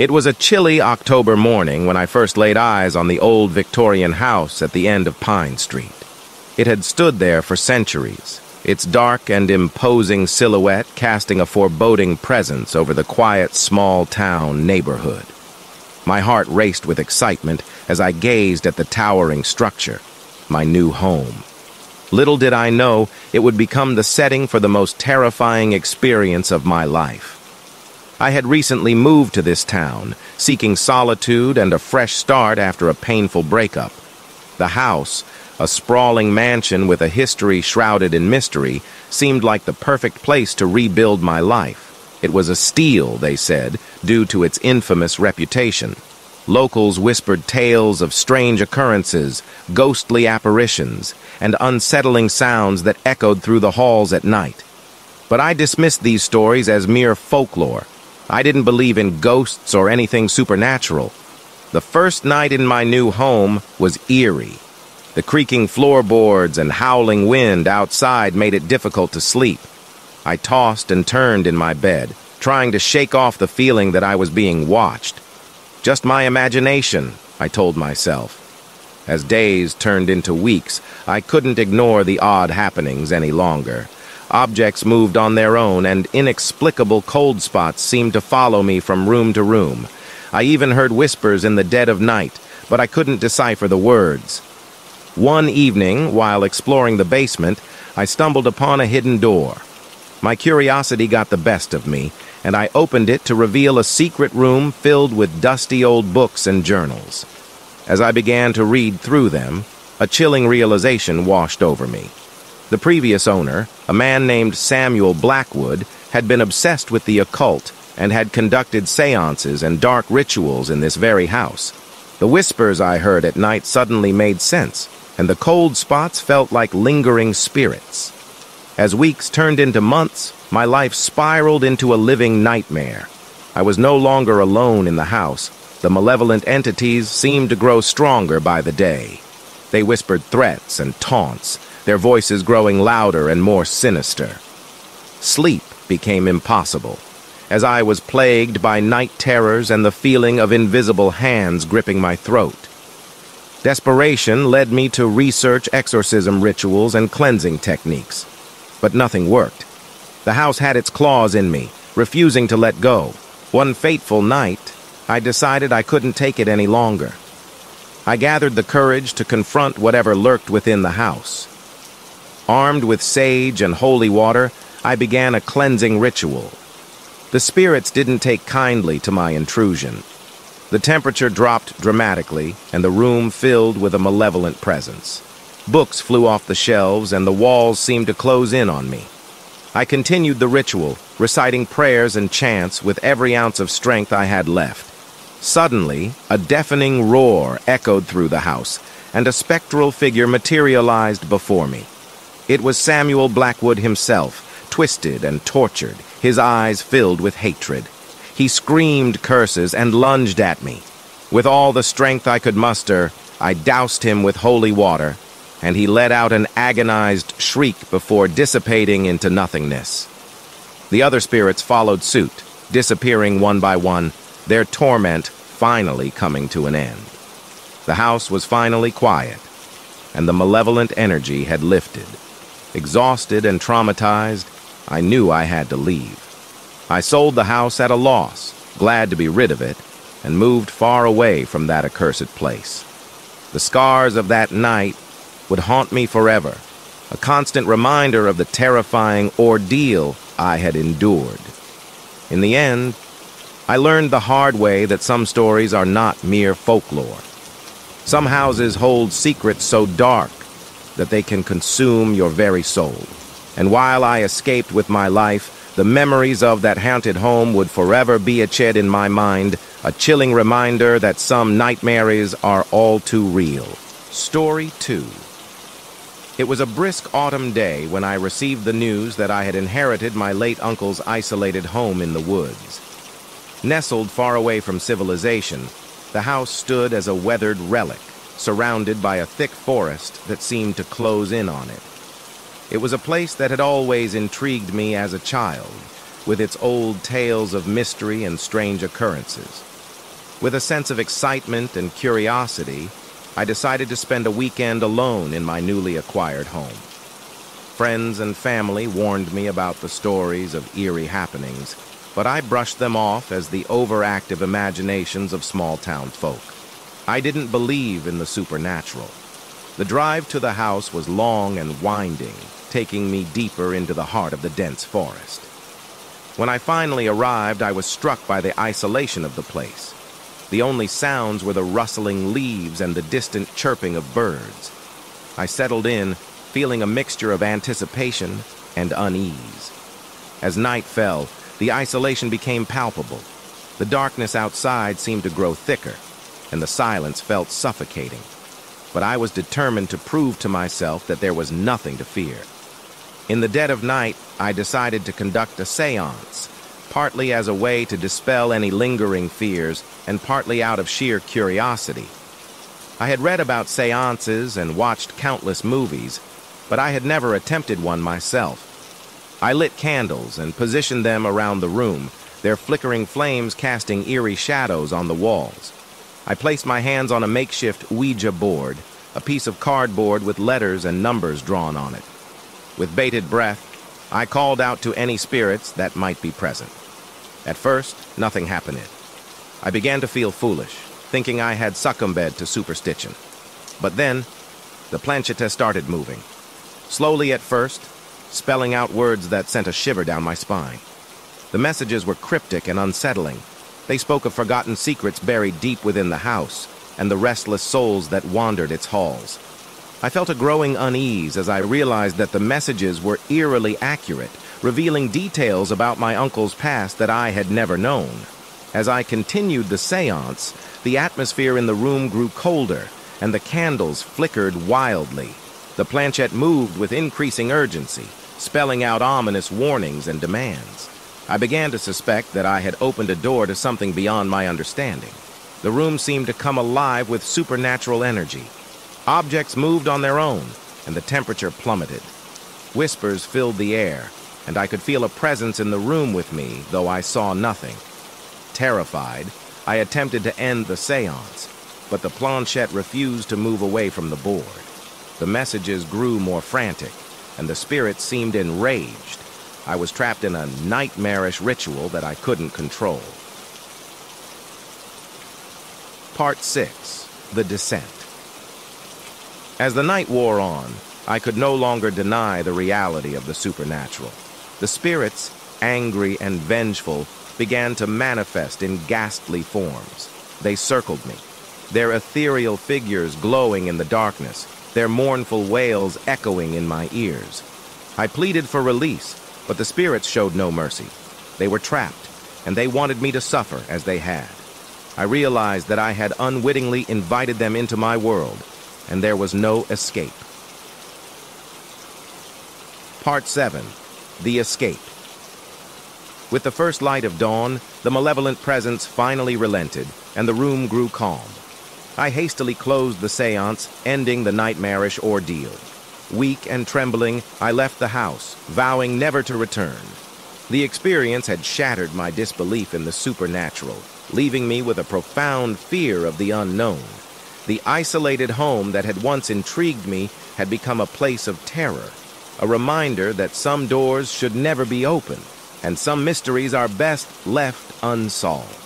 It was a chilly October morning when I first laid eyes on the old Victorian house at the end of Pine Street. It had stood there for centuries, its dark and imposing silhouette casting a foreboding presence over the quiet small-town neighborhood. My heart raced with excitement as I gazed at the towering structure, my new home. Little did I know it would become the setting for the most terrifying experience of my life. I had recently moved to this town, seeking solitude and a fresh start after a painful breakup. The house, a sprawling mansion with a history shrouded in mystery, seemed like the perfect place to rebuild my life. It was a steal, they said, due to its infamous reputation. Locals whispered tales of strange occurrences, ghostly apparitions, and unsettling sounds that echoed through the halls at night. But I dismissed these stories as mere folklore. I didn't believe in ghosts or anything supernatural. The first night in my new home was eerie. The creaking floorboards and howling wind outside made it difficult to sleep. I tossed and turned in my bed, trying to shake off the feeling that I was being watched. Just my imagination, I told myself. As days turned into weeks, I couldn't ignore the odd happenings any longer. Objects moved on their own, and inexplicable cold spots seemed to follow me from room to room. I even heard whispers in the dead of night, but I couldn't decipher the words. One evening, while exploring the basement, I stumbled upon a hidden door. My curiosity got the best of me, and I opened it to reveal a secret room filled with dusty old books and journals. As I began to read through them, a chilling realization washed over me. The previous owner, a man named Samuel Blackwood, had been obsessed with the occult and had conducted seances and dark rituals in this very house. The whispers I heard at night suddenly made sense, and the cold spots felt like lingering spirits. As weeks turned into months, my life spiraled into a living nightmare. I was no longer alone in the house. The malevolent entities seemed to grow stronger by the day. They whispered threats and taunts, their voices growing louder and more sinister. Sleep became impossible, as I was plagued by night terrors and the feeling of invisible hands gripping my throat. Desperation led me to research exorcism rituals and cleansing techniques, but nothing worked. The house had its claws in me, refusing to let go. One fateful night, I decided I couldn't take it any longer. I gathered the courage to confront whatever lurked within the house. Armed with sage and holy water, I began a cleansing ritual. The spirits didn't take kindly to my intrusion. The temperature dropped dramatically, and the room filled with a malevolent presence. Books flew off the shelves, and the walls seemed to close in on me. I continued the ritual, reciting prayers and chants with every ounce of strength I had left. Suddenly, a deafening roar echoed through the house, and a spectral figure materialized before me. It was Samuel Blackwood himself, twisted and tortured, his eyes filled with hatred. He screamed curses and lunged at me. With all the strength I could muster, I doused him with holy water, and he let out an agonized shriek before dissipating into nothingness. The other spirits followed suit, disappearing one by one, their torment finally coming to an end. The house was finally quiet, and the malevolent energy had lifted. Exhausted and traumatized, I knew I had to leave. I sold the house at a loss, glad to be rid of it, and moved far away from that accursed place. The scars of that night would haunt me forever, a constant reminder of the terrifying ordeal I had endured. In the end, I learned the hard way that some stories are not mere folklore. Some houses hold secrets so dark that they can consume your very soul. And while I escaped with my life, the memories of that haunted home would forever be etched in my mind, a chilling reminder that some nightmares are all too real. Story 2. It was a brisk autumn day when I received the news that I had inherited my late uncle's isolated home in the woods. Nestled far away from civilization, the house stood as a weathered relic, surrounded by a thick forest that seemed to close in on it. It was a place that had always intrigued me as a child, with its old tales of mystery and strange occurrences. With a sense of excitement and curiosity, I decided to spend a weekend alone in my newly acquired home. Friends and family warned me about the stories of eerie happenings, but I brushed them off as the overactive imaginations of small-town folk. I didn't believe in the supernatural. The drive to the house was long and winding, taking me deeper into the heart of the dense forest. When I finally arrived, I was struck by the isolation of the place. The only sounds were the rustling leaves and the distant chirping of birds. I settled in, feeling a mixture of anticipation and unease. As night fell, the isolation became palpable. The darkness outside seemed to grow thicker, and the silence felt suffocating. But I was determined to prove to myself that there was nothing to fear. In the dead of night, I decided to conduct a séance, partly as a way to dispel any lingering fears and partly out of sheer curiosity. I had read about séances and watched countless movies, but I had never attempted one myself. I lit candles and positioned them around the room, their flickering flames casting eerie shadows on the walls. I placed my hands on a makeshift Ouija board, a piece of cardboard with letters and numbers drawn on it. With bated breath, I called out to any spirits that might be present. At first, nothing happened. I began to feel foolish, thinking I had succumbed to superstition. But then, the planchette started moving. Slowly at first, spelling out words that sent a shiver down my spine. The messages were cryptic and unsettling. They spoke of forgotten secrets buried deep within the house and the restless souls that wandered its halls. I felt a growing unease as I realized that the messages were eerily accurate, revealing details about my uncle's past that I had never known. As I continued the séance, the atmosphere in the room grew colder, and the candles flickered wildly. The planchette moved with increasing urgency, spelling out ominous warnings and demands. I began to suspect that I had opened a door to something beyond my understanding. The room seemed to come alive with supernatural energy. Objects moved on their own, and the temperature plummeted. Whispers filled the air, and I could feel a presence in the room with me, though I saw nothing. Terrified, I attempted to end the séance, but the planchette refused to move away from the board. The messages grew more frantic, and the spirits seemed enraged. I was trapped in a nightmarish ritual that I couldn't control. Part 6. The Descent. As the night wore on, I could no longer deny the reality of the supernatural. The spirits, angry and vengeful, began to manifest in ghastly forms. They circled me, their ethereal figures glowing in the darkness, their mournful wails echoing in my ears. I pleaded for release, but the spirits showed no mercy. They were trapped, and they wanted me to suffer as they had. I realized that I had unwittingly invited them into my world, and there was no escape. Part 7. The Escape. With the first light of dawn, the malevolent presence finally relented, and the room grew calm. I hastily closed the séance, ending the nightmarish ordeal. Weak and trembling, I left the house, vowing never to return. The experience had shattered my disbelief in the supernatural, leaving me with a profound fear of the unknown. The isolated home that had once intrigued me had become a place of terror, a reminder that some doors should never be opened, and some mysteries are best left unsolved.